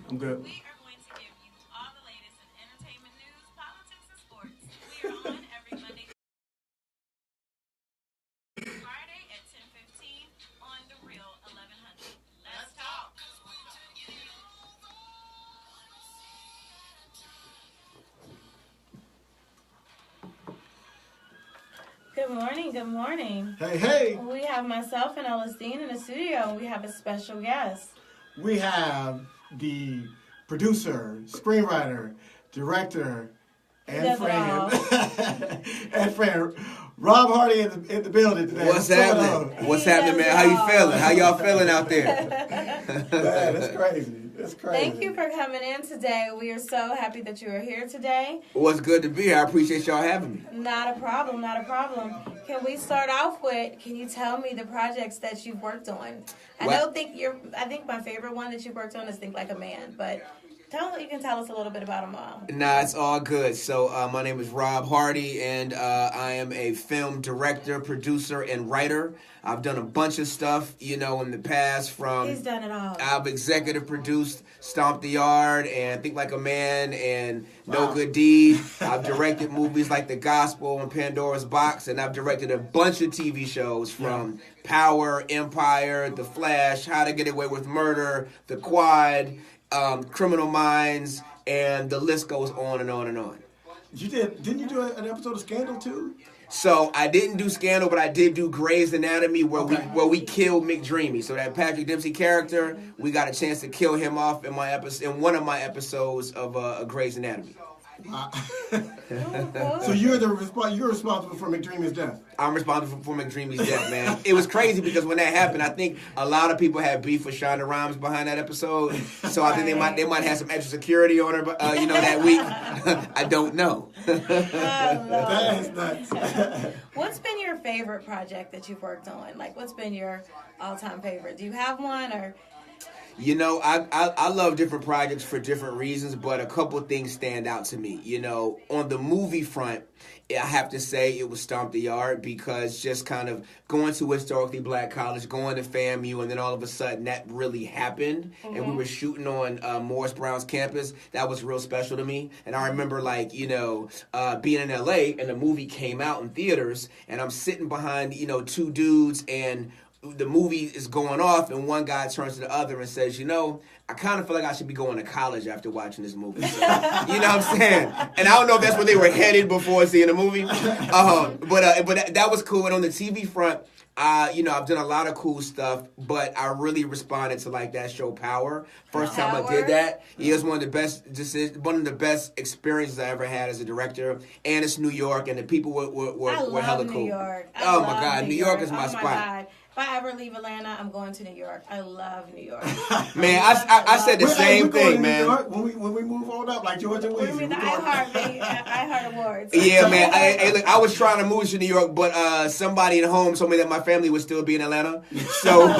I'm good. We are going to give you all the latest in entertainment news, politics, and sports. We are on every Monday through Friday at 10:15 on The Real 1100. Let's talk. Good morning, good morning. Hey, hey. We have myself and Elistine in the studio, and we have a special guest. We have the producer, screenwriter, director, and friend, and friend, Rob Hardy in the building today. What's happening? What's happening, man? How you feeling? How y'all feeling out there? Man, it's crazy. It's crazy. Thank you for coming in today. We are so happy that you are here today. Well, it's good to be here. I appreciate y'all having me. Not a problem, not a problem. Can we start off with, can you tell me the projects that you've worked on? I think my favorite one that you worked on is Think Like a Man, but you can tell us a little bit about them all. Nah, it's all good. So my name is Rob Hardy, and I am a film director, producer, and writer. I've done a bunch of stuff, in the past. He's done it all. I've executive produced Stomp the Yard and Think Like a Man and No Good Deed. I've directed movies like The Gospel and Pandora's Box, and I've directed a bunch of TV shows from Power, Empire, The Flash, How to Get Away with Murder, The Quad, Criminal Minds, and the list goes on and on and on. Didn't you do an episode of Scandal too? So I didn't do Scandal, but I did do Grey's Anatomy, where we killed McDreamy. So that Patrick Dempsey character, we got a chance to kill him off in one of my episodes of Grey's Anatomy. So you're responsible for McDreamy's death. I'm responsible for McDreamy's death, man. It was crazy because when that happened, I think a lot of people had beef with Shonda Rhimes behind that episode. So I think they might have some extra security on her, that week. I don't know. That is nuts. What's been your favorite project that you've worked on? Like, what's been your all-time favorite? Do you have one, or? I love different projects for different reasons, but a couple things stand out to me. On the movie front, I have to say it was Stomp the Yard, because just kind of going to a historically black college, going to FAMU, and then all of a sudden that really happened, and we were shooting on Morris Brown's campus. That was real special to me. And I remember, being in LA, and the movie came out in theaters, and I'm sitting behind, two dudes, and the movie is going off, and one guy turns to the other and says, I kind of feel like I should be going to college after watching this movie. So, you know what I'm saying? And I don't know if that's where they were headed before seeing the movie. But that was cool. And on the TV front, I've done a lot of cool stuff, but I really responded to that show Power. First time I did that, it was one of the best experiences I ever had as a director. And it's New York, and the people were hella cool. New York. Oh my God, New York is my spot. God. If I ever leave Atlanta, I'm going to New York. I love New York. Man, I said the same thing, man. New York, when we move on up, like Georgia Weezy. We're the iHeart Awards. Yeah, man. Look, I was trying to move to New York, but somebody at home told me that my family would still be in Atlanta. So,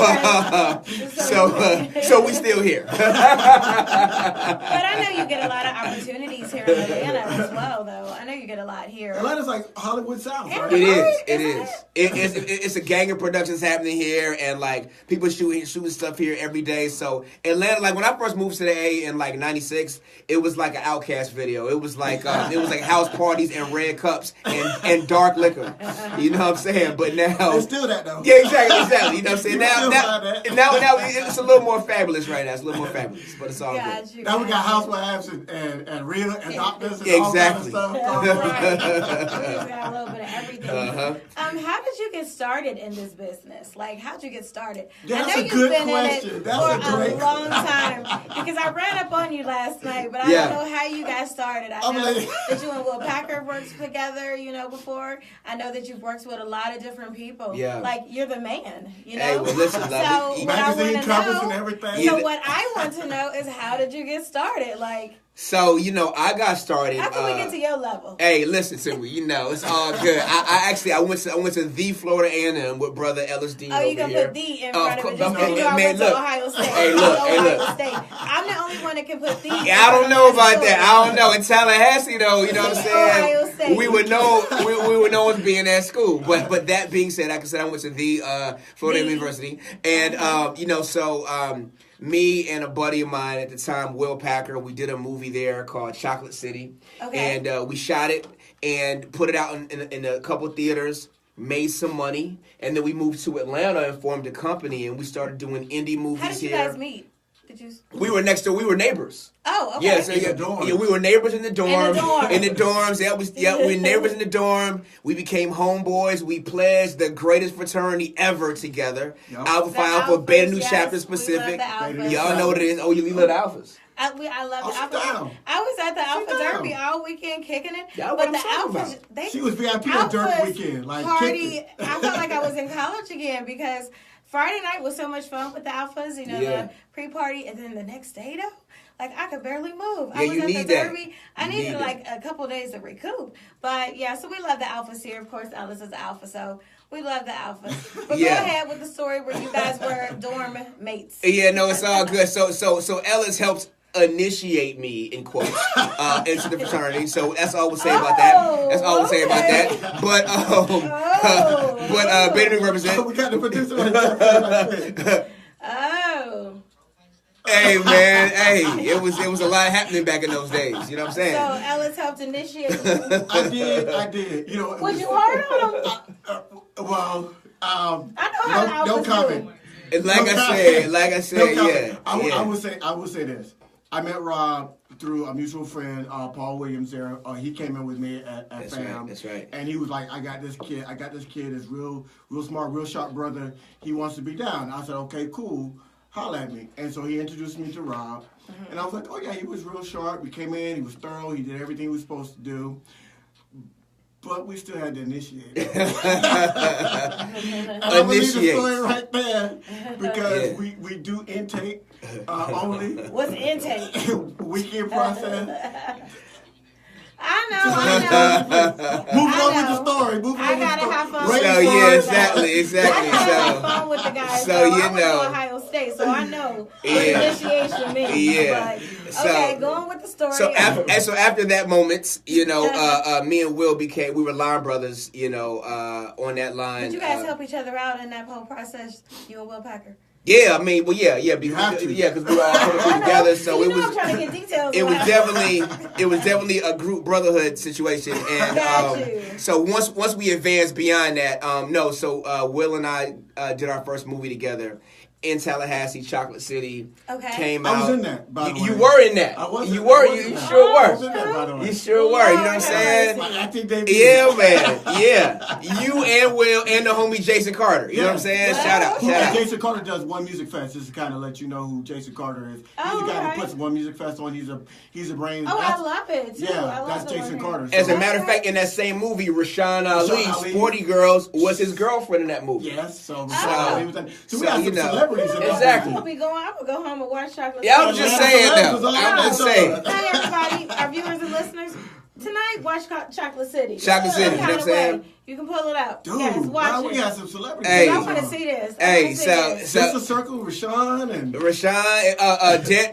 so we still here. But I know you get a lot of opportunities here in Atlanta as well, though. I know you get a lot here. Atlanta's like Hollywood South, right? It is. It's a gang of productions happening here, and people shooting stuff here every day. So Atlanta, when I first moved to the A in '96, it was like an Outkast video. It was like house parties and red cups and dark liquor. You know what I'm saying? But now it's still that though. Yeah, exactly. You know what I'm saying? Now it's a little more fabulous right now. It's a little more fabulous, but it's all good. Now we got housewives and real and doctors and all kind of stuff. Right. We got a little bit of everything. How did you get started in this business? How'd you get started? Yeah, I know you've been in it for a long time, because I read up on you last night, but I don't know how you got started. I know that you and Will Packer worked together, before. I know that you've worked with a lot of different people. Yeah. You're the man, Hey, well, listen, so magazine covers and everything. So what I want to know is, how did you get started? So, I got started. How can we get to your level? Hey, listen to me. It's all good. I went to the Florida A&M with brother Ellis Dean. Oh, you gonna here. put D in front of it just because you man, went to look. Ohio State. Hey, look. Ohio State. I'm the only one that can put D. I don't know about that. I don't know. In Tallahassee, though, you know what I'm saying? Ohio State. Dang. we were known as being at school. But that being said, like I said, I went to the Florida University, and me and a buddy of mine at the time, Will Packer, we did a movie there called Chocolate City, and we shot it and put it out in a couple theaters. Made some money, and then we moved to Atlanta and formed a company, and we started doing indie movies here. How did you guys meet? We were next door. We were neighbors. Oh, okay. Yeah, so we were neighbors in the dorm. In the dorms. We were neighbors in the dorm. We became homeboys. We pledged the greatest fraternity ever together. Yep. Alpha Phi Alpha, Beta Nu Chapter Pacific. Y'all know what it is. Oh, you love the Alphas. I love the Alpha. I was at the Alpha Derby all weekend kicking it. But the Alphas, she was VIP at Derby weekend. Like party. I felt like I was in college again because Friday night was so much fun with the Alphas, the pre-party, and then the next day though, like I could barely move. I was at the Derby. I needed like a couple of days to recoup. But yeah, so we love the Alphas here. Of course, Ellis is the Alpha, so we love the Alphas. But go ahead with the story where you guys were dorm mates. Yeah, no, it's all good. So Ellis helped initiate me in quotes into the fraternity. So that's all we'll say about that. That's all we'll say about that. But Beta Nu represent. We got the producer. Hey man, hey, it was a lot happening back in those days. You know what I'm saying? So Ellis helped initiate you. I did. Was you hard on him? I know how no comment. Like I said, yeah. I would say this. I met Rob through a mutual friend, Paul Williams. There, he came in with me at FAM. That's right. And he was like, "I got this kid. Is real smart, real sharp brother. He wants to be down." I said, "Okay, cool. Holla at me." And so he introduced me to Rob, and I was like, "Oh yeah, he was real sharp. We came in. He was thorough. He did everything he was supposed to do." But we still had to initiate. And I'm gonna leave the story right there because we do intake only. What's intake? Weekend process. I know. Moving on with the story. I gotta have fun. So yeah, exactly. I gotta have fun with the guys. So I went to Ohio State, so I know what initiation means. Yeah. Okay, going with the story. So after that moment, me and Will we were line brothers, on that line. Did you guys help each other out in that whole process, you and Will Packer? Yeah, I mean, because we were all put together, so it was. I'm trying to get details. It was definitely a group brotherhood situation, and so once we advanced beyond that, Will and I did our first movie together in Tallahassee, Chocolate City. Okay. Came out. I was in that, by the way. You were in that. You were. You sure were. I was in that, by the way. You sure were. You know what I'm saying? My acting debut. Yeah, man. Yeah. You and Will and the homie Jason Carter. You know what I'm saying? Shout out. Jason Carter does One Music Fest. Just to kind of let you know who Jason Carter is. He's the guy who puts One Music Fest on. He's a brain. Oh, I love it too. Yeah, that's Jason Carter. As a matter of fact, in that same movie, Rashawn Ali, Sporty Girls, was his girlfriend in that movie. Yes. So we have some celebrities in that. Exactly. I'm gonna go home and watch Chocolate. Yeah, I was just saying though. I'm just saying. Hi everybody, our viewers and listeners. Tonight, watch Chocolate City. Chocolate City, you know what I'm saying? You can pull it up. Dude, yes, watch it. We got some celebrities. Hey, I want to see this. Sister Circle, Rashawn and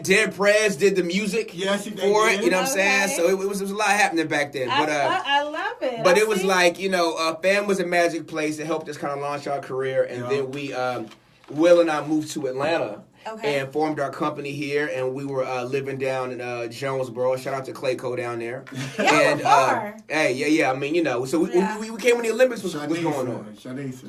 Dead Prez did the music for it. You know what I'm saying? So it was a lot happening back then. But I love it. But it was like FAM was a magic place. It helped us kind of launch our career, and then we. Will and I moved to Atlanta and formed our company here, and we were living down in Jonesboro. Shout out to Clayco down there. And I mean, so we came when the Olympics was going on.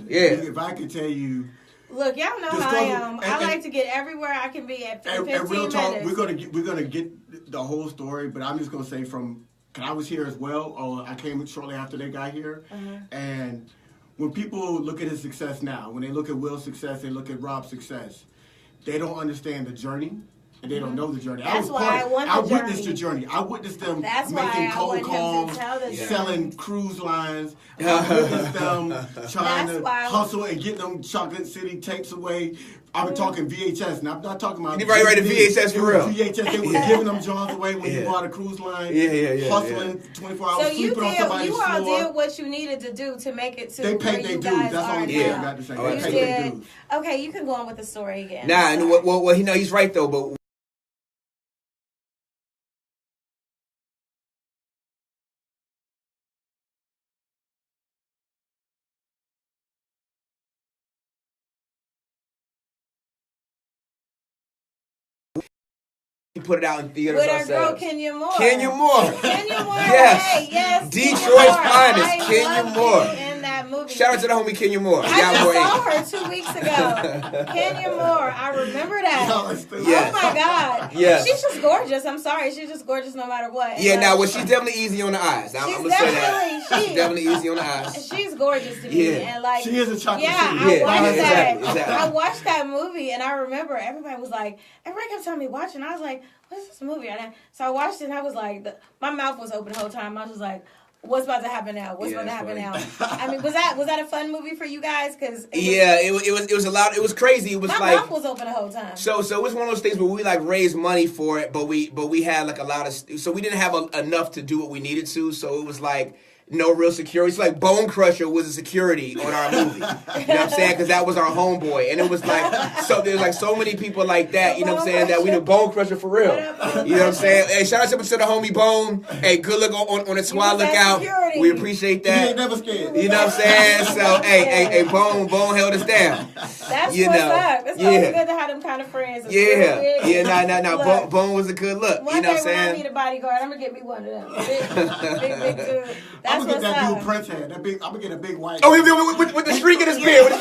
If I could tell you. Look, y'all know how I am. I like to get everywhere I can be at 15 minutes. Real talk, we're gonna get the whole story, but I'm just gonna say cause I was here as well. I came shortly after they got here, and. When people look at his success now, when they look at Will's success, they look at Rob's success, they don't understand the journey, and they don't know the journey. I witnessed the journey. I witnessed them making cold calls, selling cruise lines. I witnessed them trying to hustle and get them Chocolate City tapes away. I'm talking VHS, and I'm not talking about... You right, the VHS for real. VHS, they were giving them Johns away when you bought a cruise line. Hustling 24 hours, sleeping on somebody's floor. So you all did what you needed to do to make it to where you guys are. They paid their dues. That's all I got to say. They paid their dues. Okay, you can go on with the story again. Nah, well, he's right, though, but... put it out in theaters with ourselves. our girl Kenya Moore. Kenya Moore. Kenya Moore. Yes. Hey, yes. Detroit's finest. Kenya Moore. In that movie. Shout out to the homie Kenya Moore. I just saw her 2 weeks ago. Kenya Moore. I remember that. Yes. Oh my God. Yes. She's just gorgeous. I'm sorry. She's just gorgeous no matter what. Yeah, now, well, she's definitely easy on the eyes. I'm going to say that. She's definitely easy on the eyes. She's gorgeous to me. Yeah. And like, she is a chocolate I watched that. Exactly. I watched that movie and I remember everybody kept telling me watch it. And I was like, what's this movie? So I watched it and I was like, my mouth was open the whole time. I was like, what's about to happen now? What's about to happen now? I mean, was that a fun movie for you guys? Because it was a lot. It was crazy. It was my mouth was open the whole time. So it was one of those things where we like raised money for it, but we had like a lot of, so we didn't have enough to do what we needed to. So it was like no real security. It's like Bone Crusher was a security on our movie. You know what I'm saying? Because that was our homeboy, and it was like there's like so many people like that. You know what I'm saying? That we the Bone Crusher for real. You know what I'm saying? Hey, shout out to the homie Bone. Hey, good look on the SWAT lookout. Security. We appreciate that. He ain't never scared. You know what I'm saying? So hey, Bone held us down. That's what's up. It's always good to have them kind of friends. Nah. Bone was a good look. One you know day what I'm saying? when I meet a bodyguard, I'm gonna get me one of them. Big dude. I'm gonna get that dude Prince had. I'm gonna get a big white. Oh, with the streak in his beard.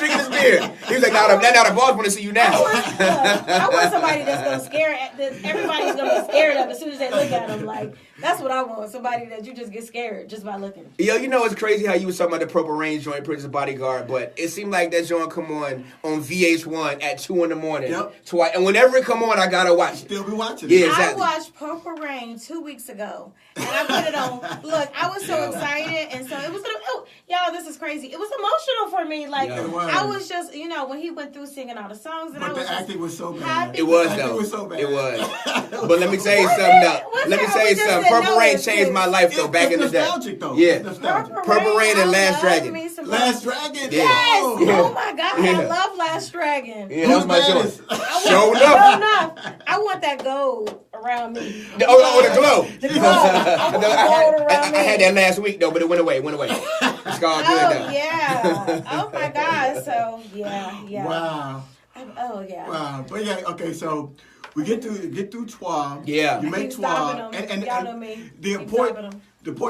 He was like, now the boss want to see you now. I want somebody that's gonna scare. Everybody's gonna be scared of as soon as they look at him. Like that's what I want. Somebody that you just get scared just by looking. Yo, you know it's crazy how you was talking about the Purple Rain joint, Prince's Bodyguard, but it seemed like that joint come on VH1 at 2 a.m. Yep. Twice, and whenever it come on, I gotta watch it. Still be watching. Yeah, exactly. I watched Purple Rain 2 weeks ago, and I put it on. Look, I was so excited, and so it was. Y'all, this is crazy. It was emotional for me. Like I was just, when he went through singing all the songs, and but I was the acting was so bad. It was though. It was so bad. It was. But let me tell you something though. Let me tell you something. Purple Rain changed my life though. Back in the day. Nostalgic though. Yeah. Purple Rain and Last Dragon. Last Dragon. Yeah. Yes. Yeah. Oh my God. Yeah. I love Last Dragon. Yeah, that was my joint. Show enough. I want that gold around me. Oh, the glow. The glow. I had that last week though, but it went away. It's all good though. Yeah. Oh my God. So yeah. Wow. Oh yeah. Wow. But yeah. Okay. So we get through Trois. Yeah. You make Trois, and y'all know me. The important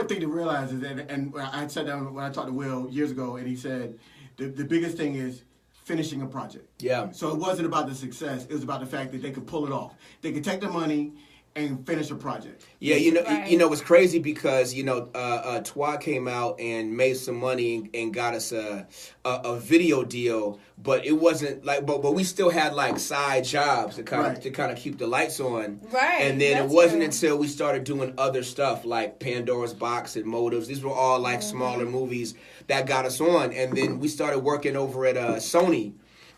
thing to realize is that, and I sat down when I talked to Will years ago, and he said the biggest thing is finishing a project. Yeah. So it wasn't about the success; it was about the fact that they could pull it off. They could take the money and finish a project. Yeah, it's crazy because Twa came out and made some money and got us a video deal, but it wasn't like, but we still had like side jobs to kind of keep the lights on. Right. And then it wasn't until we started doing other stuff like Pandora's Box and Motives. These were all like smaller movies that got us on, and then we started working over at Sony.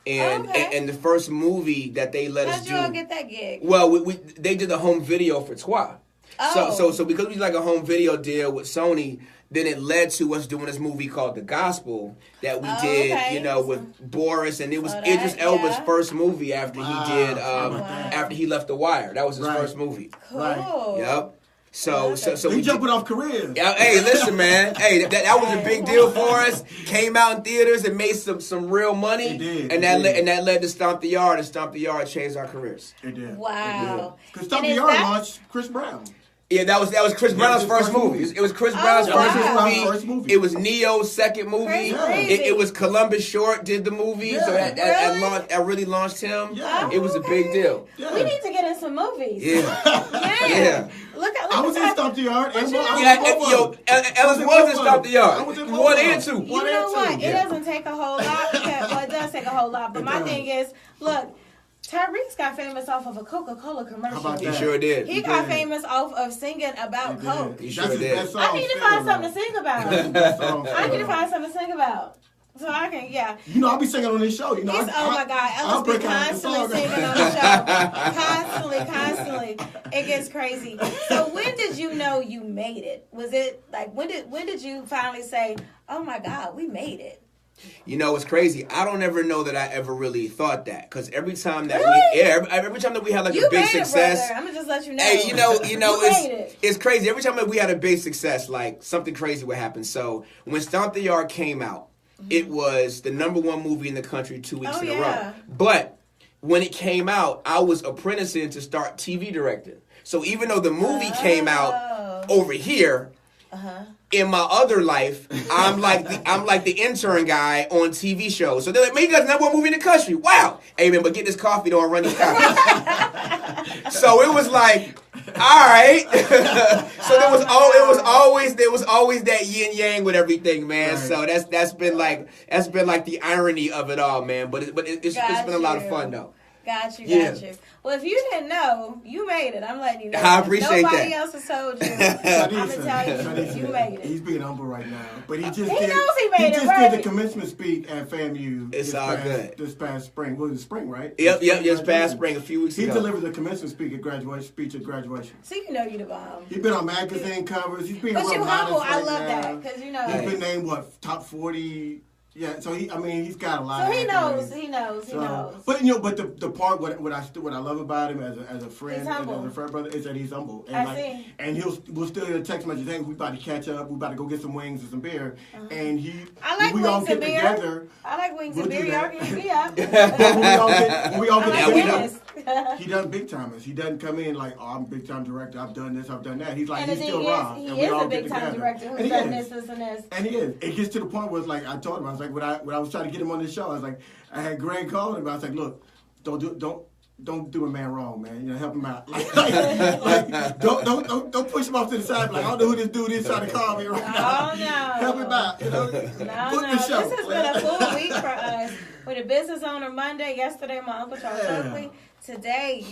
And the first movie that they let us do. How'd you all get that gig? Well, they did the home video for Twa. Oh. So because we did like a home video deal with Sony, then it led to us doing this movie called The Gospel that we did, with Boris, and it was Idris Elba's first movie after he did after he left The Wire. That was his first movie. Cool. Right. Yep. So we jumping off careers. Yeah, hey, listen, man. Hey, that was a big deal for us. Came out in theaters and made some real money. It did. And that led to Stomp the Yard, and Stomp the Yard changed our careers. It did. Wow. Because Stomp the Yard launched Chris Brown. Yeah, that was Chris Brown's first movie. It was Chris Brown's first movie. It was Neo's second movie. It was Columbus Short did the movie, so that really launched him. Yeah. It was a big deal. Yeah. We need to get in some movies. Yeah. Look I was in Stomp the Yard. Ellis was in Stomp the Yard. 1 and 2. You know what? It doesn't take a whole lot. It does take a whole lot. But my thing is, look. Tyrese got famous off of a Coca-Cola commercial. He sure did. He got famous off of singing about Coke. He sure did. I need to find something to sing about. I need to find something to sing about. So I can, I'll be singing on this show. Oh my God, Ellis be constantly singing on the show. Constantly. It gets crazy. So when did you know you made it? Was it like, when did you finally say, oh my God, we made it? It's crazy. I don't ever know that I ever really thought that, because every time that every time that we had like a big success, I'm gonna just let you know. Hey, it's crazy. Every time that we had a big success, like something crazy would happen. So when Stomp the Yard came out, it was the #1 movie in the country 2 weeks in a row. But when it came out, I was apprenticing to start TV directing. So even though the movie came out over here, in my other life, I'm like the intern guy on TV shows. So they're like, man, you guys number one movie in the country. Wow. Hey man, but get this coffee though and run these copies. So it was like, all right. So there was always that yin yang with everything, man. Right. So that's been like the irony of it all, man. But it's been a lot of fun though. Got you. Well, if you didn't know, you made it. I'm letting you know. I appreciate Nobody else has told you. I'm going to tell you made it. He's being humble right now. But he just knows he made it, right? did the commencement speech at FAMU. It's all good. This past spring. Well, it was spring, right? Yep, just past spring, a few weeks ago. He delivered the commencement speech at graduation. So you know you the bomb. He's been on magazine covers. He's being But you humble. I love now. that. Because, you know. He's been named, top 40... Yeah, so he's got a lot. So he knows. But the part what I love about him as a friend and as a friend brother is that he's humble. And and we'll still get a text message saying we about to catch up, we about to go get some wings and some beer, and we all get together. I like wings and beer. Y'all can hit me up. When we all get together. He doesn't big timers. He doesn't come in like, oh, I'm a big time director. I've done this. I've done that. He's like, he's still raw. He is a big time director who's done this, and this. And he is. It gets to the point where it's like I told him, I was like, when I was trying to get him on this show, I was like, I had Greg call him. I was like, look, don't do a man wrong, man. You know, help him out. Don't push him off to the side. Like, I don't know who this dude is trying to call me right now. Oh no, help him out. You know, This has been a full week for us. With a business owner Monday, yesterday my Uncle Charles Oakley. Today,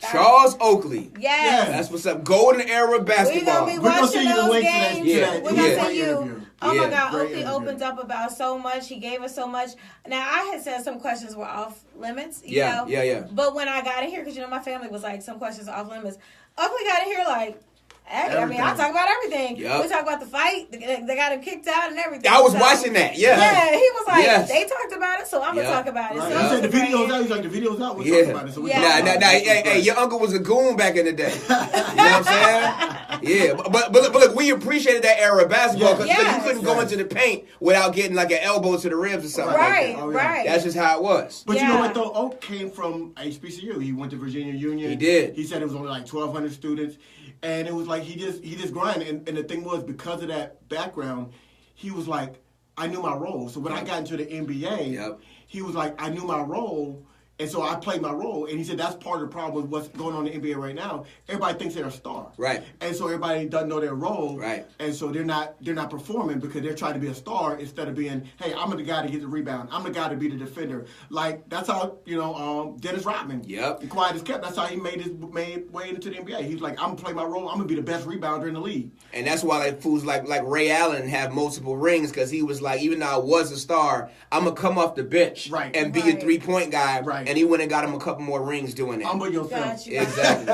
Charles Oakley. Yes. That's what's up. Golden era basketball. We're going to be watching those games. We're going to see you. Oh my God, Oakley interview. Opened up about so much. He gave us so much. Now, I had said some questions were off limits. You know? Yeah. But when I got in here, because, my family was like, some questions are off limits. Oakley got in here like, I talk about everything. Yep. We talk about the fight. They got him kicked out and everything. I was watching that. Yeah. Yeah, he was like, they talked about it, so I'm going to talk about it. Right. So I said the video's out. He's like, the video's out. We'll talk about it. So Hey, your uncle was a goon back in the day. You know what I'm saying? Yeah. But look, we appreciated that era of basketball because you couldn't go into the paint without getting like an elbow to the ribs or something like that. Right. That's just how it was. But you know what, though? Oak came from HBCU. He went to Virginia Union. He did. He said it was only like 1,200 students. And it was like he just grinded. And the thing was, because of that background, he was like, I knew my role. So when I got into the NBA, he was like, I knew my role. And so I played my role. And he said that's part of the problem with what's going on in the NBA right now. Everybody thinks they're a star. Right. And so everybody doesn't know their role. Right. And so they're not performing because they're trying to be a star instead of being, hey, I'm the guy to get the rebound. I'm the guy to be the defender. Like, that's how, Dennis Rodman. Yep. Quiet as kept. That's how he made his way into the NBA. He was like, I'm going to play my role. I'm going to be the best rebounder in the league. And that's why like fools like Ray Allen have multiple rings because he was like, even though I was a star, I'm going to come off the bench and be a three-point guy. Right. And he went and got him a couple more rings doing it. Humble yourself. Got you. Exactly.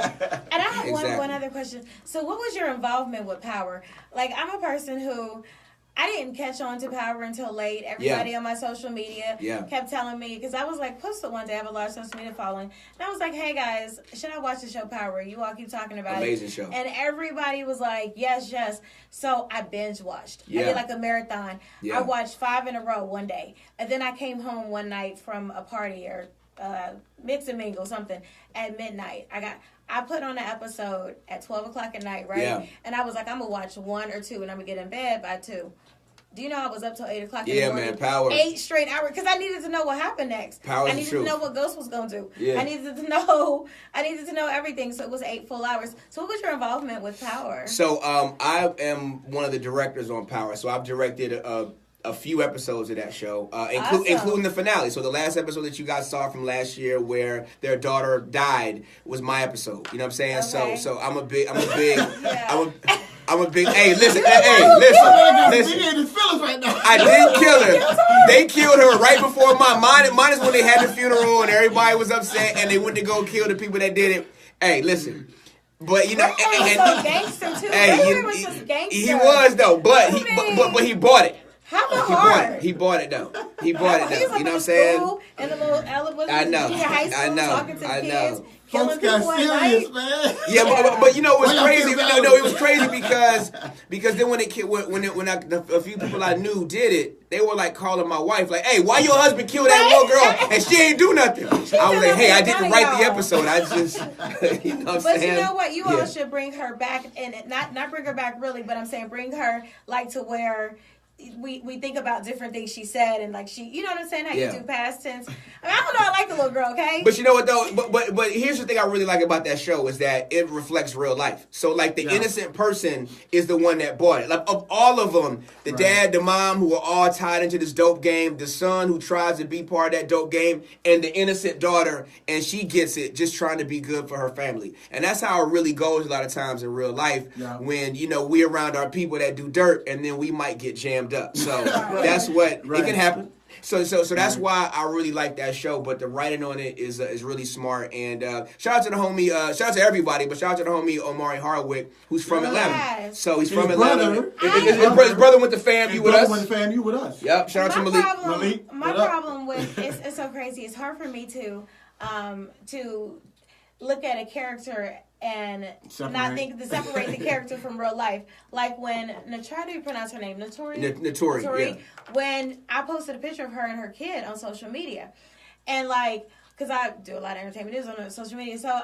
And I have one other question. So what was your involvement with Power? Like, I'm a person who... I didn't catch on to Power until late. Everybody on my social media kept telling me, because I was like, posted one day, I have a large social media following, and I was like, hey guys, should I watch the show Power? You all keep talking about Amazing show. And everybody was like, yes. So I binge watched. I did like a marathon. I watched 5 in a row one day. And then I came home one night from a party or mix and mingle, something, at midnight. I put on an episode at 12 o'clock at night, right? Yeah. And I was like, I'm going to watch 1 or 2, and I'm going to get in bed by 2. Do you know I was up till 8 o'clock in the morning? Yeah, man, Power. 8 straight hours, because I needed to know what happened next. Power's I needed to know what Ghost was going to do. Yeah. I needed to know everything, so it was 8 full hours. So what was your involvement with Power? So I am one of the directors on Power, so I've directed a few episodes of that show, including the finale. So the last episode that you guys saw from last year where their daughter died was my episode. You know what I'm saying? Okay. So I'm a big Yeah. I'm a big listen. He in his feelings right now. I didn't kill her. They killed her right before mine is when they had the funeral and everybody was upset and they went to go kill the people that did it. Hey, listen. But and so gangster too. Hey, was just gangster. He was though, but he bought it. How hard? He bought it though. You know what I'm saying? And the little Ella was I know. high school talking to kids, Folks got serious, man. Yeah, but you know it was crazy. No, it was crazy because then when a few people I knew did it, they were like calling my wife like, "Hey, why your husband killed that little girl and she ain't do nothing?" I was like, "Hey, I didn't write the episode. I just, you know what I'm saying?" But you know what? You all should bring her back, and not bring her back really, but I'm saying bring her like to where we think about different things she said, and like she, you know what I'm saying? How you do past tense. I mean, I don't know. I like the little girl, okay? But you know what though? But here's the thing I really like about that show is that it reflects real life. So like the innocent person is the one that bought it. Like of all of them, the dad, the mom, who are all tied into this dope game, the son who tries to be part of that dope game, and the innocent daughter, and she gets it just trying to be good for her family. And that's how it really goes a lot of times in real life when, you know, we're around our people that do dirt and then we might get jammed up. So that's what it can happen. So that's why I really like that show. But the writing on it is really smart. And shout out to the homie, shout out to everybody, but shout out to the homie Omari Hardwick, who's from Atlanta. So he's from Atlanta. His brother went to FAMU with us. Went to FAMU with us. Yep. Shout out to Malik. My problem with it's so crazy. It's hard for me to look at a character and not think to separate the character from real life. Like when how do you pronounce her name? Notori. When I posted a picture of her and her kid on social media, and like, because I do a lot of entertainment news on social media, so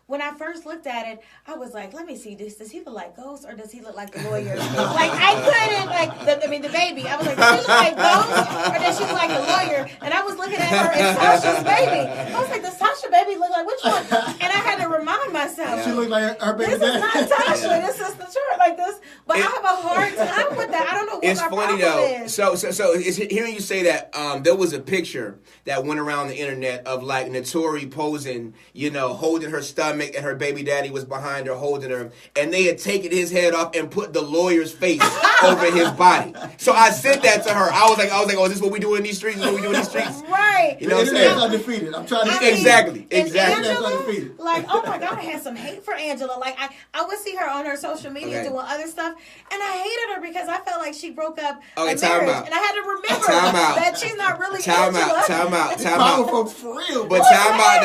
when I first looked at it, I was like, let me see this. Does he look like Ghost or does he look like the lawyer? Like, I couldn't, the baby. I was like, does she look like Ghost or does she look like the lawyer? And I was looking at her as Tasha's baby. I was like, does Tasha baby look like which one? And I had to remind myself. She looked like her baby. This is not Tasha. This is the short like this. But I have a hard time with that. I don't know what it's my funny problem though. is. So it's hearing you say that there was a picture that went around the internet of like Notori posing, you know, holding her stomach and her baby daddy was behind her holding her, and they had taken his head off and put the lawyer's face over his body. So I sent that to her. I was like, oh, is this what we do in these streets? Is this what we do in these streets? Right. You know what I'm saying? Internet's undefeated. I'm trying to Exactly. Angela, like, oh my God, I had some hate for Angela. Like, I would see her on her social media doing other stuff, and I hated her because I felt like she broke up a marriage, and I had to remember that she's not really Angela. Time out. Power folks for real. But time out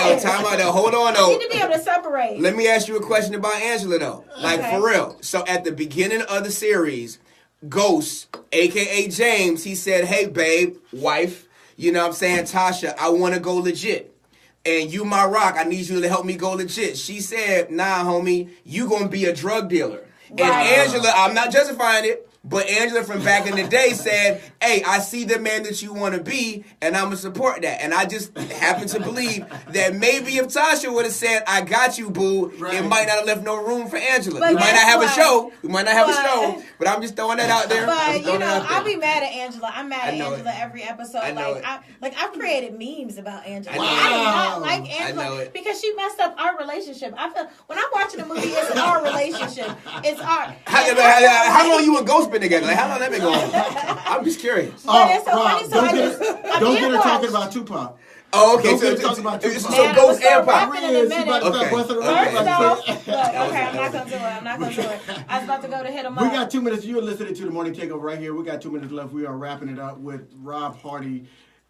though. Hold on though. You need to be able to separate. Let me ask you a question about Angela though. Like for real. So at the beginning of the series, Ghost, aka James, he said, "Hey babe, wife, you know what I'm saying, Tasha, I want to go legit. And you my rock, I need you to help me go legit." She said, "Nah, homie, you gonna be a drug dealer." Right. And Angela, I'm not justifying it, but Angela from back in the day said, "Hey, I see the man that you want to be, and I'm going to support that." And I just happen to believe that maybe if Tasha would have said, "I got you, boo," it might not have left no room for Angela. But we might not have a show. We might not have a show, but I'm just throwing that out there. But, you know, I'll be mad at Angela. I'm mad at Angela every episode. I've created memes about Angela. I do not like Angela because she messed up our relationship. I feel when I'm watching a movie, it's our relationship. It's our... How long you and Ghost been together? Like, how long that been going on? I'm just curious. But it's so funny. Don't get her talking about Tupac. Oh, okay. So Ghost and Pac. Okay, I'm not gonna do it. I was about to go to hit him up. We got 2 minutes. You're listening to the Morning Takeover right here. We got 2 minutes left. We are wrapping it up with Rob Hardy,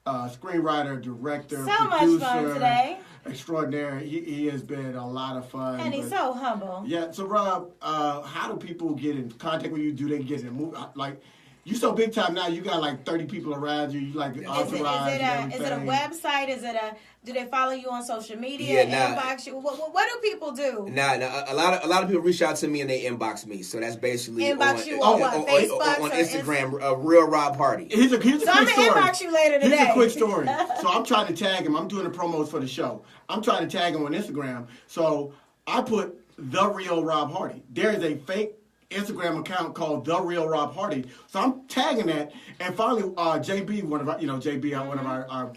screenwriter, director, producer, much fun today. Extraordinary. He has been a lot of fun. And he's so humble. Yeah. So Rob, how do people get in contact with you? Do they get in movie? Like, you so big time now. You got like 30 people around you. You like entourage. Is it a website? Do they follow you on social media? Inbox you? What do people do? A lot of people reach out to me and they inbox me. So that's basically inbox you on what? Facebook on Instagram. Real Rob Hardy. Here's a quick story. I'm gonna inbox you later today. Here's a quick story. So I'm trying to tag him. I'm doing the promos for the show. I'm trying to tag him on Instagram. So I put The Real Rob Hardy. There is a fake Instagram account called The Real Rob Hardy. So I'm tagging that, and finally, JB, one of our biggest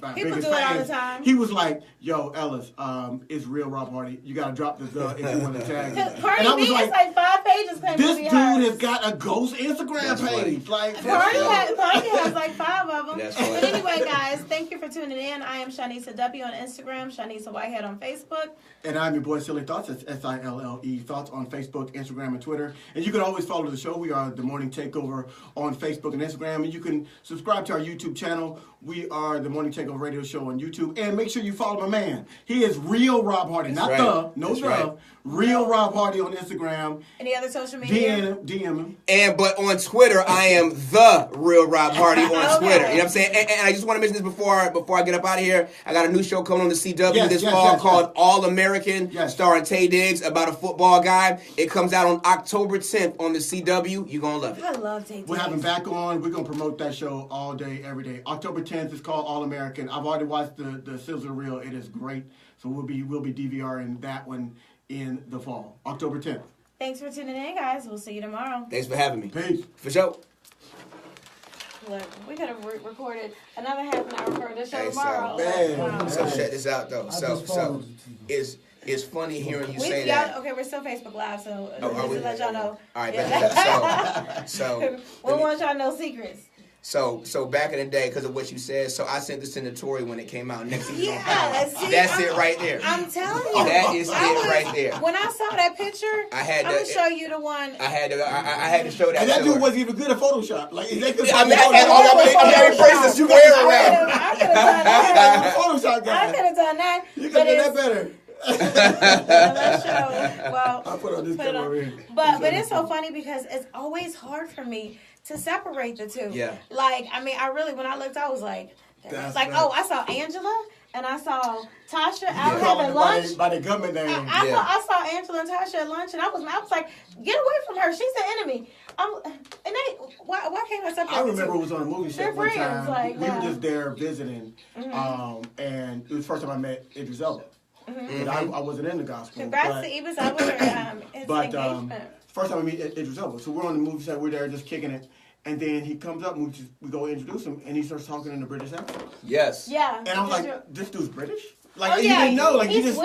fans. People do it all the time. He was like, "Yo, Ellis, it's Real Rob Hardy. You gotta drop the if you want to tag him." Cardi B is like 5 pages. This dude has got a ghost Instagram page. Like Cardi has like 5 of them. But anyway, guys, thank you for tuning in. I am Shanisa W on Instagram, Shanisa Whitehead on Facebook, and I'm your boy Silly Thoughts. It's SILLE Thoughts on Facebook, Instagram, and Twitter. And you can can always follow the show. We are The Morning Takeover on Facebook and Instagram. And you can subscribe to our YouTube channel. We are The Morning Takeover Radio Show on YouTube. And make sure you follow my man. He is Real Rob Hardy. That's not right. no That's the. right. Real Rob Hardy on Instagram. Any other social media? DM him. But on Twitter, I am the Real Rob Hardy on Okay. Twitter. You know what I'm saying? And I just want to mention this before I get up out of here. I got a new show coming on the CW this fall called All American, starring Tay Diggs, about a football guy. It comes out on October 10th on the CW. You're going to love it. I love Tay Diggs. We'll have him back on. We're going to promote that show all day, every day. October 10th is called All American. I've already watched the Sizzle Reel. It is great. So we'll be DVRing that one in the fall. October 10th. Thanks for tuning in, guys. We'll see you tomorrow. Thanks for having me. Peace. For sure. Look, we could have recorded another half an hour for the show tomorrow. So check this out, though. So it's funny hearing you say that. Okay, we're still Facebook Live, so just are we? to let y'all know. All right, so we don't want y'all to know secrets. So back in the day, because of what you said, so I sent this to Notori when it came out. Next season on Power. That's it right there. I'm telling you. That is it right there. When I saw that picture, I'm going to show you the one. I had to show that. And that dude wasn't even good at Photoshop. Like, is that good? I'm very princess. You wear around. I could have done that. Photoshop guy. I could have done that. You could have done that better. Let's show. Well, I'll put on this camera over here. But it's so funny because it's always hard for me to separate the two. Yeah. Like, I mean, when I looked, I was like, That's like, right. oh, I saw Angela and I saw Tasha out having lunch. By the government name. I saw Angela and Tasha at lunch, and I was like, get away from her. She's the enemy. Why can't I separate? I remember it was on a movie set one time. Like, we were just there visiting, and it was the first time I met Idris Elba. I wasn't in the gospel. Congrats to Idris Elba for his engagement. First time I meet Idris Elba. So we're on the movie set, we're there just kicking it. And then he comes up and we go introduce him, and he starts talking in the British accent. Yes. Yeah. And I was like, this dude's British? Like, yeah. you didn't know. Like, he just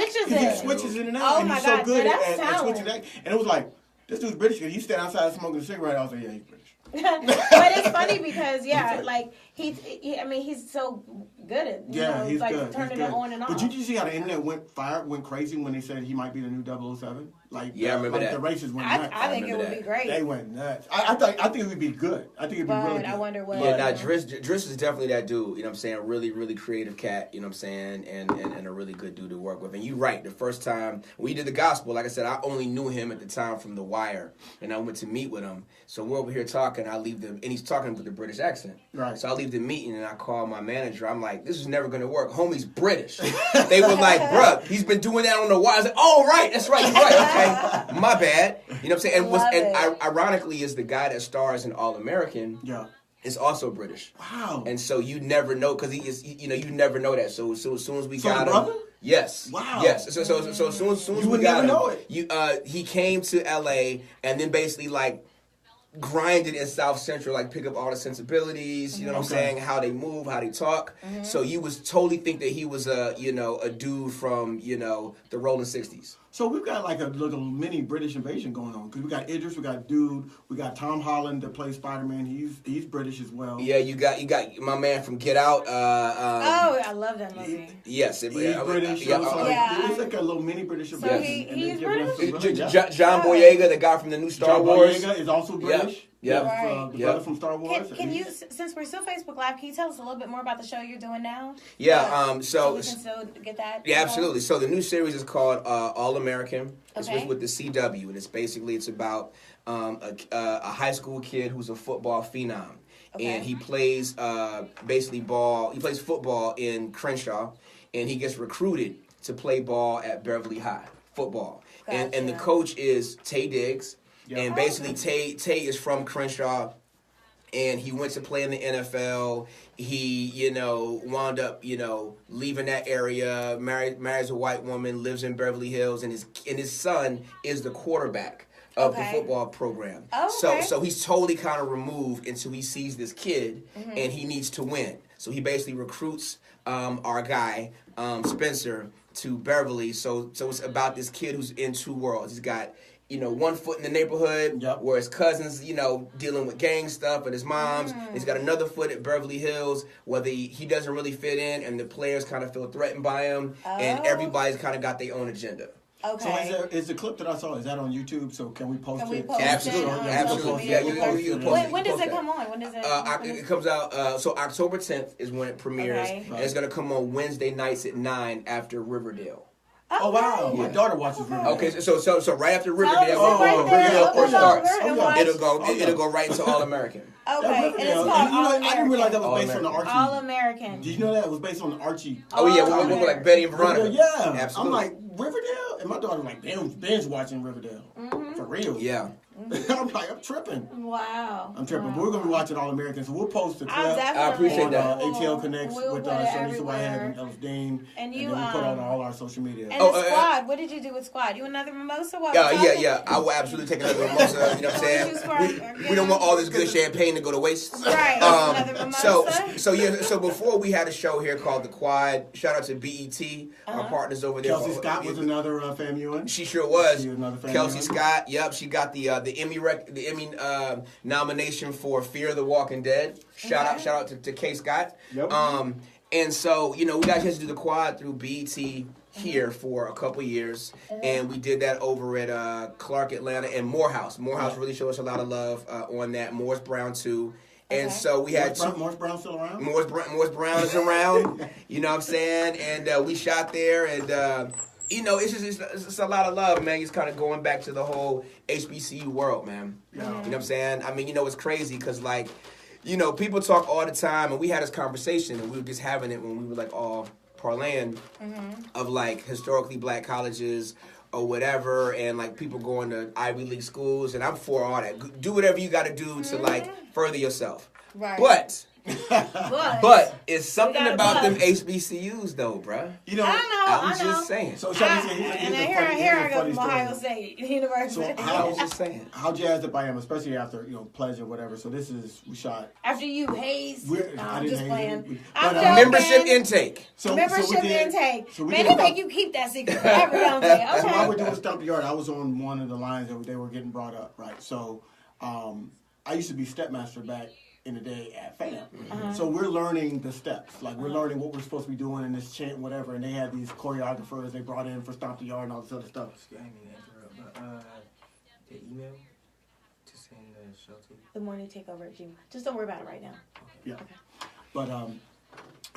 switches in and out. And he's so good at switching talent. that. And it was like, this dude's British. And he's standing outside smoking a cigarette. I was like, yeah, he's British. But it's funny because, like, he's so good at, he's like, good. turning it on and off. But did you see how the internet went crazy when they said he might be the new 007? Like, I remember that. The races went nuts. I think it would be great. They went nuts. I think it would be good. I think it'd be really good. I wonder what. Yeah, Driss is definitely that dude. You know what I'm saying? Really, really creative cat. You know what I'm saying? And a really good dude to work with. And you're right. The first time we did the gospel, like I said, I only knew him at the time from The Wire, and I went to meet with him. So we're over here talking. I leave them, and he's talking with a British accent. Right. So I leave the meeting, and I call my manager. I'm like, this is never gonna work. Homie's British. They were like, bruh, he's been doing that on The Wire. I was like, oh right, that's right. You're right. Okay, my bad. You know what I'm saying? And ironically, is the guy that stars in All American. Yeah. Is also British. Wow. And so you never know, because he is, you never know that. So as soon as we got him. Brother? Yes. Wow. Yes. So as soon as you we would got never him. know it. He came to LA and then basically like grinded in South Central, like pick up all the sensibilities, you know what I'm saying, how they move, how they talk. So you was totally think that he was a dude from, the Rolling 60s. So we've got like a little mini British invasion going on, because we got Idris, we got Dude, we got Tom Holland that plays Spider-Man. He's British as well. Yeah, you got my man from Get Out. I love that movie. Yes, he's British. It's like a little mini British invasion. So he's British. John Boyega, the guy from the new Star Wars. John Boyega is also British. Yeah. The brother from Star Wars. Can you, since we're still Facebook Live, can you tell us a little bit more about the show you're doing now? Yeah. So we can still get that. Yeah, absolutely. So the new series is called All American. It's Okay. with the CW, and it's about a high school kid who's a football phenom, and he plays ball. He plays football in Crenshaw, and he gets recruited to play ball at Beverly High football, and the coach is Tay Diggs. Yep. And basically, Tay is from Crenshaw, and he went to play in the NFL. He, wound up, leaving that area, marries a white woman, lives in Beverly Hills, and his son is the quarterback of the football program. So he's totally kind of removed until he sees this kid, and he needs to win. So he basically recruits our guy, Spencer, to Beverly. So it's about this kid who's in two worlds. He's got one foot in the neighborhood where his cousins, dealing with gang stuff, and his mom's. He's got another foot at Beverly Hills where he doesn't really fit in, and the players kind of feel threatened by him, and everybody's kind of got their own agenda. Okay. So is the clip that I saw, is that on YouTube? So can we post it? Absolutely. Absolutely. Yeah, you post it. When does it come on? When does it? It comes out, so October 10th is when it premieres. Okay. And it's going to come on Wednesday nights at 9 after Riverdale. Oh, wow. My daughter watches Riverdale. Okay, so right after Riverdale, Riverdale starts, it'll it'll go right into All American. Okay, and it's called I didn't realize that was based on the Archie. All American. Did you know that it was based on the Archie? Oh yeah, we're like Betty and Veronica. Yeah, absolutely. I'm like Riverdale, and my daughter like binge watching Riverdale for real. Yeah. I'm like, I'm tripping. Wow. I'm tripping. Wow. We're gonna be watching All American, so we'll post the clip. I appreciate that. ATL Connects with Shanisa Whitehead and Ellis Dean, and you then we'll put on all our social media. And the squad. What did you do with squad? You another mimosa? Yeah. I will absolutely take another mimosa. You know what I'm saying? We don't want all this good champagne to go to waste. Right. Another mimosa. So before we had a show here called The Quad. Shout out to BET, our partners over there. Kelsey Scott was another FAMU. She sure was. She was another Kelsey Scott. Yep, she got the Emmy nomination for Fear of the Walking Dead. Shout out to K. Scott. Yep. And so we got a chance to do The Quad through BET here for a couple years, and we did that over at Clark Atlanta and Morehouse. Morehouse really showed us a lot of love on that. Morris Brown too. And so we had Morris Brown still around? Morris Brown is around. You know what I'm saying? And we shot there, and it's a lot of love, man. It's kind of going back to the whole HBCU world, man. Yeah. You know what I'm saying? I mean, it's crazy because, like, people talk all the time, and we had this conversation, and we were just having it when we were, like, all parlaying of, like, historically black colleges or whatever, and, like, people going to Ivy League schools, and I'm for all that. Do whatever you got to do to, like, further yourself. Right. But it's something about them HBCUs though, bruh. I know. I'm just saying. So here I go from Ohio State University. So I'm just saying. How jazzed up I am, especially after Pledge or whatever. So we shot after you hazed. I'm just playing. Membership intake. Intake. Man, they make you keep that secret forever, don't they? Okay. So while we're doing Stump the Yard, I was on one of the lines that they were getting brought up, right? So I used to be stepmaster back in the day at FAM. So we're learning the steps. Like, we're learning what we're supposed to be doing in this chant, whatever. And they had these choreographers they brought in for Stomp the Yard and all this other stuff. I didn't mean to interrupt, but the email to send the show to you. The morning takeover at Gmail. Just don't worry about it right now. Yeah. Okay. But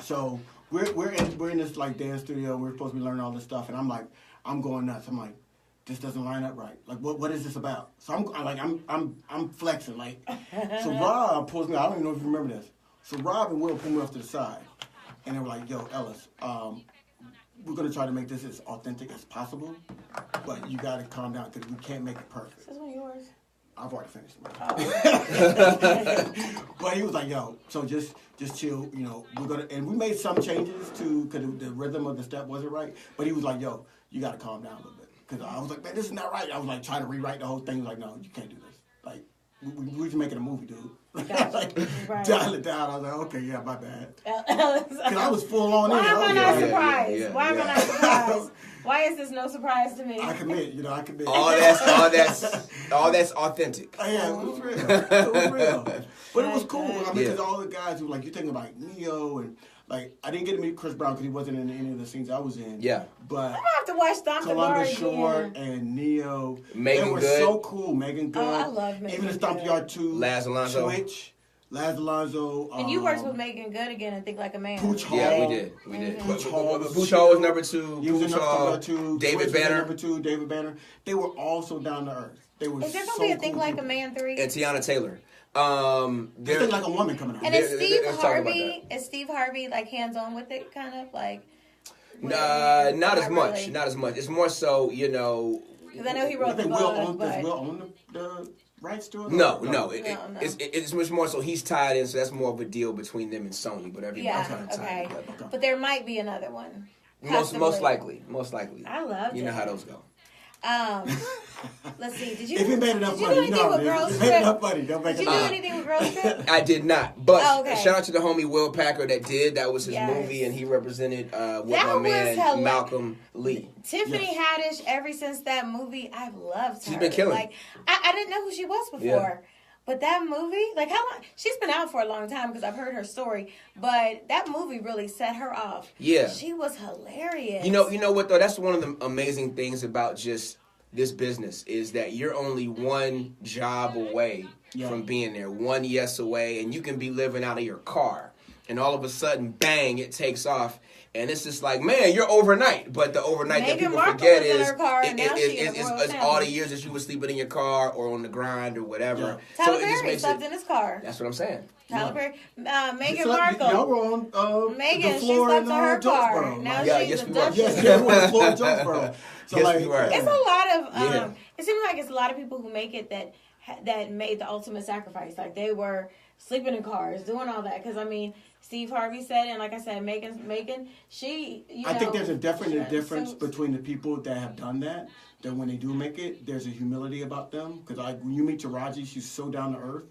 so we're in this like dance studio. We're supposed to be learning all this stuff, and I'm going nuts. I'm like, this doesn't line up right. Like, what is this about? So I'm flexing. Like, so Rob pulls me. I don't even know if you remember this. So Rob and Will pull me off to the side, and they were like, "Yo, Ellis, we're gonna try to make this as authentic as possible, but you gotta calm down because we can't make it perfect." This one yours. I've already finished. Oh. But he was like, "Yo, so just chill. We're gonna," and we made some changes because the rhythm of the step wasn't right. But he was like, "Yo, you gotta calm down a little bit." Because I was like, man, this is not right. I was like trying to rewrite the whole thing. He was like, no, you can't do this. Like, we're just making a movie, dude. Gotcha. Like, dial it down. I was like, okay, yeah, my bad. Because I was full on in. Why am I not surprised? Why am I not surprised? Why is this no surprise to me? I commit. I commit. All that's authentic. Yeah, it was real. It was real. But it was cool. I mean, because all the guys who, like, you're thinking about Neo and, like, I didn't get to meet Chris Brown because he wasn't in any of the scenes I was in. Yeah. But I'm going to have to watch Stomp the Yard Columbus Short and Neo. Megan They were Good. so cool. Megan Good. Oh, I love Megan Even the Stomp the Yard 2. Laz Alonso. Twitch. Laz Alonso. And you worked with Megan Good again and Think Like a Man. Pooch Hall. Yeah, we did. Pooch Hall. Pooch Hall was number 2. He was in Pooch Hall. number 2. David Twitch Banner. Was number 2. David Banner. They were all so down to earth. They were Is there going to so be a cool Think Like a people. Man 3? And Tiana Taylor. There's Think Like a Woman coming out. And is Steve Harvey like hands-on with it, kind of? Like, not as much. Really? Not as much. It's more so, Because I know he wrote the book, Does Will own the rights to it? No. It's much more so he's tied in, so that's more of a deal between them and Sony. But everybody's kind of tied together. But there might be another one. Most likely. I love it. You know how those go. Let's see. Did you If you made enough money, do anything with Girls If you made enough money, don't make Did you do anything with Girls Trip? I did not. But okay. shout out to the homie Will Packer that did. That was his movie, and he represented with That my was man hilarious. Malcolm Lee. Tiffany Haddish, ever since that movie, I've loved her. She's been killing. Like, I didn't know who she was before. But that movie, like how long? She's been out for a long time because I've heard her story. But that movie really set her off. Yeah. She was hilarious. You know what though? That's one of the amazing things about just this business is that you're only one job away from being there, one yes away, and you can be living out of your car. And all of a sudden, bang, it takes off. And it's just like, man, you're overnight. But the overnight that people forget is all the years that you were sleeping in your car or on the grind or whatever. Yeah. Tyler Perry slept in his car. That's what I'm saying. Tyler Perry. Meghan Markle. Y'all were on Meghan, the floor she slept in her car. Jonesboro. Now she's we a duchess. Yes, we were on the floor in Jonesboro. So yes, we were. It's a lot of, it seems like it's a lot of people who make it that made the ultimate sacrifice. Like they were sleeping in cars, doing all that. Because, I mean, Steve Harvey said, and like I said, Meghan, she, I think there's a definite difference between the people that have done that when they do make it, there's a humility about them. Because when you meet Taraji, she's so down to earth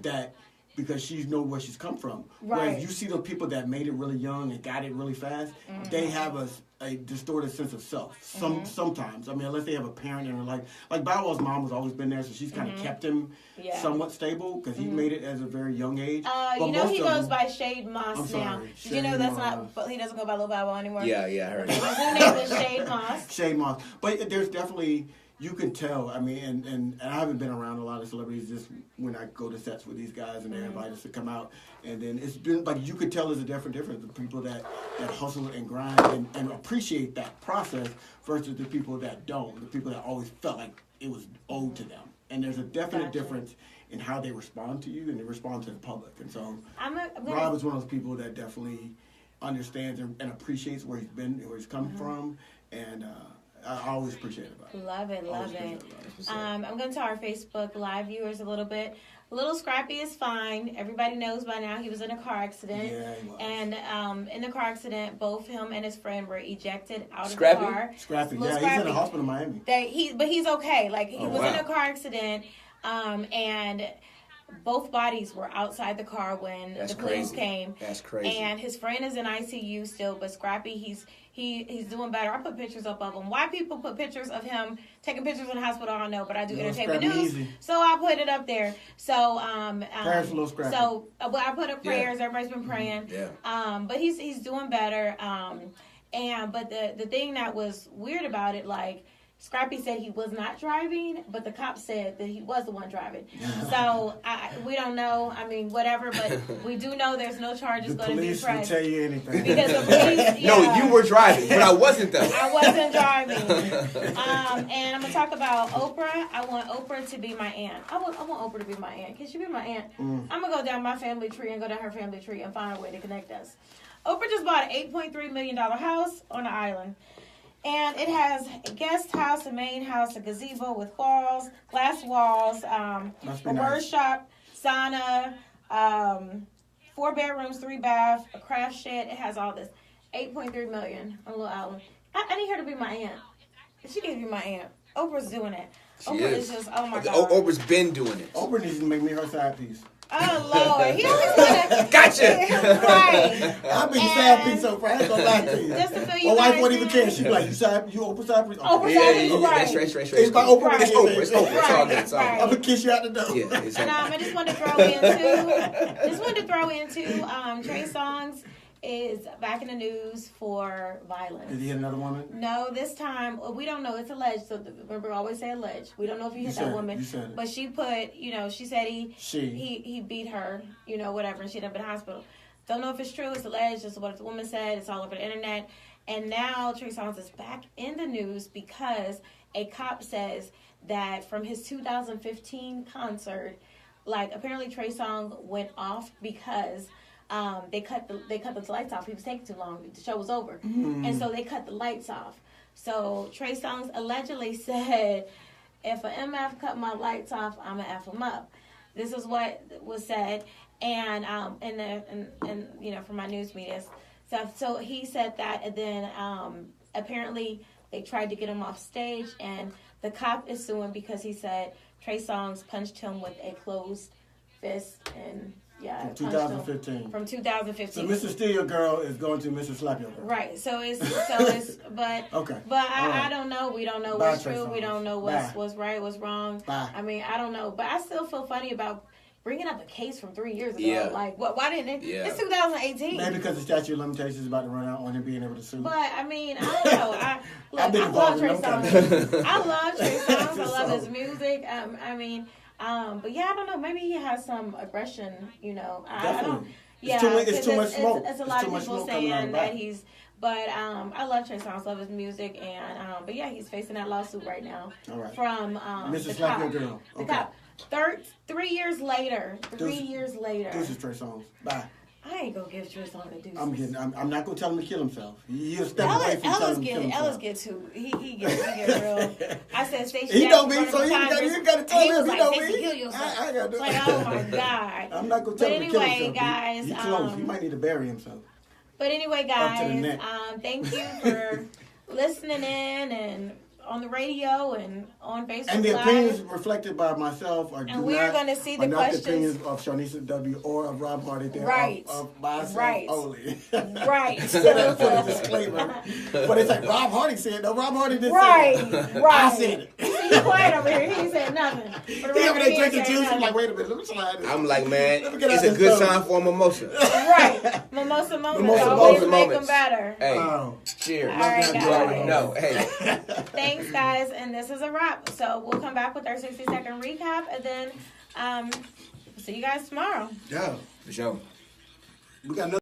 that because she knows where she's come from. Right. Whereas you see the people that made it really young and got it really fast, they have a distorted sense of self. Sometimes, I mean, unless they have a parent in their life. Like Bow Wow's mom has always been there, so she's kind of kept him somewhat stable because he made it at a very young age. You know he goes by Shade Moss now. Did you know that's not? But he doesn't go by Lil Bow Wow anymore. Yeah, I heard it. His new name is Shade Moss. Shade Moss, but there's definitely. You can tell, I mean, and I haven't been around a lot of celebrities just when I go to sets with these guys and they invite us to come out. And then it's been, like, you could tell there's a difference. The people that hustle and grind and appreciate that process versus the people that don't. The people that always felt like it was owed to them. And there's a definite difference in how they respond to you and they respond to the public. And so Rob is one of those people that definitely understands and appreciates where he's been, where he's come from. And, I always appreciate it about it. Love it. I'm going to tell our Facebook Live viewers a little bit. Little Scrappy is fine. Everybody knows by now he was in a car accident. Yeah, he was. And in the car accident, both him and his friend were ejected out of the car. Scrappy. Yeah, he's in the hospital in Miami. But he's okay. Like, he was in a car accident, and both bodies were outside the car when the police came. That's crazy. And his friend is in ICU still, but Scrappy, he's doing better. I put pictures up of him. Why people put pictures of him taking pictures in the hospital, I don't know, but I do entertainment news, so I put it up there. So prayers for little Scrappy. So I put up prayers. Everybody's been praying. But he's doing better. But the thing that was weird about it, like, Scrappy said he was not driving, but the cop said that he was the one driving. So we don't know. I mean, whatever. But we do know there's no charges going to be pressed. The police will tell you anything. Because the police, No, you were driving, but I wasn't though. I wasn't driving. And I'm gonna talk about Oprah. I want Oprah to be my aunt. I want Oprah to be my aunt. Can she be my aunt? I'm gonna go down my family tree and go down her family tree and find a way to connect us. Oprah just bought an $8.3 million house on the island. And it has a guest house, a main house, a gazebo with walls, glass walls, a workshop, sauna, 4 bedrooms, 3 baths, a craft shed. It has all this. $8.3 million on a little island. I need her to be my aunt. She needs to be my aunt. Oprah's doing it. Oprah is just, oh my God. Oprah's been doing it. Oprah needs to make me her side piece. Oh, Lord. He always wanna... Gotcha. Right. I'll be side piece so fast. Go back to you. Just to feel you my wife guys won't even in. care. She's like, you Oprah side piece? Oprah side piece, right. Straight. It's by Oprah. Right. It's Oprah. It's all good. It's all good. Right. I'm going to kiss you out the door. Yeah, exactly. And I just wanted to throw into Trey Songz is back in the news for violence. Did he hit another woman? No, this time, we don't know. It's alleged. So remember, I always say alleged. We don't know if he hit that woman. You said it. But she put, she said he beat her, whatever, and she ended up in the hospital. Don't know if it's true. It's alleged. It's what the woman said. It's all over the internet. And now Trey Songz is back in the news because a cop says that from his 2015 concert, like, apparently Trey Songz went off because they cut the lights off. He was taking too long. The show was over. And so they cut the lights off. So Trey Songz allegedly said, if an MF cut my lights off, I'm going to F him up. This is what was said. And from my news media stuff. So he said that, and then apparently they tried to get him off stage, and the cop is suing because he said Trey Songz punched him with a closed fist, and from 2015. From 2015. So Mr. Steal Your Girl is going to Mr. Slap Your Girl. Right. But okay. But I don't know. We don't know what's true. We don't know what's right, what's wrong. Bye. I mean, I don't know. But I still feel funny about bringing up a case from 3 years ago. Yeah. Like, what? Why didn't it? Yeah. It's 2018. Maybe because the statute of limitations is about to run out on him being able to sue. But I mean, I don't know. I love Trey them kind Songz. I love Trey Songz. I love his music. But yeah, I don't know. Maybe he has some aggression. You know, I don't. Yeah, it's too much smoke. It's a lot of people saying that he's. But I love Trey Songz, love his music, and but yeah, he's facing that lawsuit right now from Mrs. Slap Your Girl. The cop. 3 years later. 3 years later. This is Trey Songz. Bye. I ain't gonna give Trey Songz a deuce. I'm not gonna tell him to kill himself. He'll step away from telling him to kill himself. Ellis get too. He get real. I said Stacey. He know me, so you gotta tell him. He know me. Kill yourself. I gotta do it. Like, oh my God. I'm not gonna tell him to kill himself. Anyway, guys, he close. He might need to bury himself. But anyway, guys, thank you for listening in and on the radio and on Facebook And the Live. opinions reflected by myself are and we are going to see the questions. Not the opinions of Shanisha W. or of Rob Hardy. They're of myself only. Right. For the disclaimer. But it's like Rob Hardy said. No, Rob Hardy didn't say that. Right. I said it. He's quiet over here. He said nothing. He over there drinking juice. I'm like, wait a minute. Let me slide this. I'm like, man, it's a good time for a mimosa. Right. Mimosa moments always make them better. Hey, cheers. All right, guys. You already know. Hey. Thanks, guys. And this is a wrap. So we'll come back with our 60-second recap, and then see you guys tomorrow. Yeah. For sure. We got another.